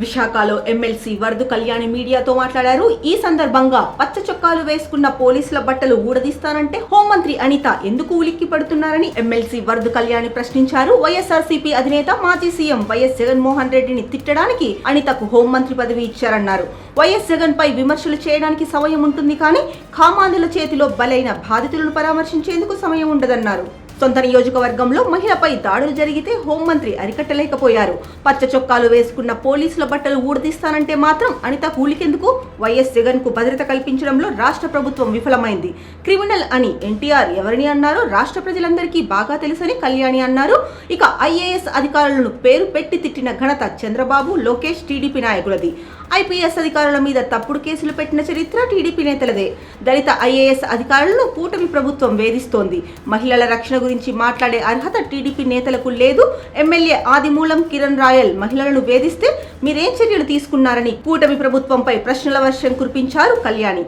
విశాఖలో ఎమ్మెల్సీ వరదు కళ్యాణి మీడియాతో మాట్లాడారు. ఈ సందర్భంగా పచ్చ చొక్కాలు వేసుకున్న పోలీసుల బట్టలు ఊడదీస్తానంటే హోంమంత్రి అనిత ఎందుకు ఉలిక్కి పడుతున్నారని ఎమ్మెల్సీ వరదు కళ్యాణి ప్రశ్నించారు. వైఎస్ఆర్సీపీ అధినేత మాజీ సీఎం వైఎస్ జగన్మోహన్ రెడ్డిని తిట్టడానికి అనితకు హోంమంత్రి పదవి ఇచ్చారన్నారు. వైఎస్ జగన్ పై విమర్శలు చేయడానికి సమయం ఉంటుంది, కానీ కామాంధుల చేతిలో బలైన బాధితులను పరామర్శించేందుకు సమయం ఉండదన్నారు. సొంత నియోజకవర్గంలో మహిళపై దాడులు జరిగితే హోంమంత్రి అరికట్టలేకపోయారు. పచ్చ చొక్కాలు వేసుకున్న పోలీసుల బట్టలు ఊడదీస్తానంటే మాత్రం అనిత కూలికెందుకు? వైఎస్ జగన్ కు భద్రత కల్పించడంలో రాష్ట్ర ప్రభుత్వం విఫలమైంది. క్రిమినల్ అని ఎన్టీఆర్ ఎవరిని అన్నారో రాష్ట్ర ప్రజలందరికీ బాగా తెలుసని కళ్యాణి అన్నారు. ఇక ఐఏఎస్ అధికారులను పేరు పెట్టి తిట్టిన ఘనత చంద్రబాబు, లోకేష్, టీడీపీ నాయకులది. ఐపీఎస్ అధికారుల మీద తప్పుడు కేసులు పెట్టిన చరిత్ర టీడీపీ నేతలదే. దళిత ఐఏఎస్ అధికారులను కూటమి ప్రభుత్వం వేధిస్తోంది. మహిళల రక్షణ గురించి మాట్లాడే అర్హత టీడీపీ నేతలకు లేదు. ఎమ్మెల్యే ఆదిమూలం కిరణ్ రాయల్ మహిళలను వేధిస్తే మీరేం చర్యలు తీసుకున్నారని కూటమి ప్రభుత్వంపై ప్రశ్నల వర్షం కురిపించారు కళ్యాణి.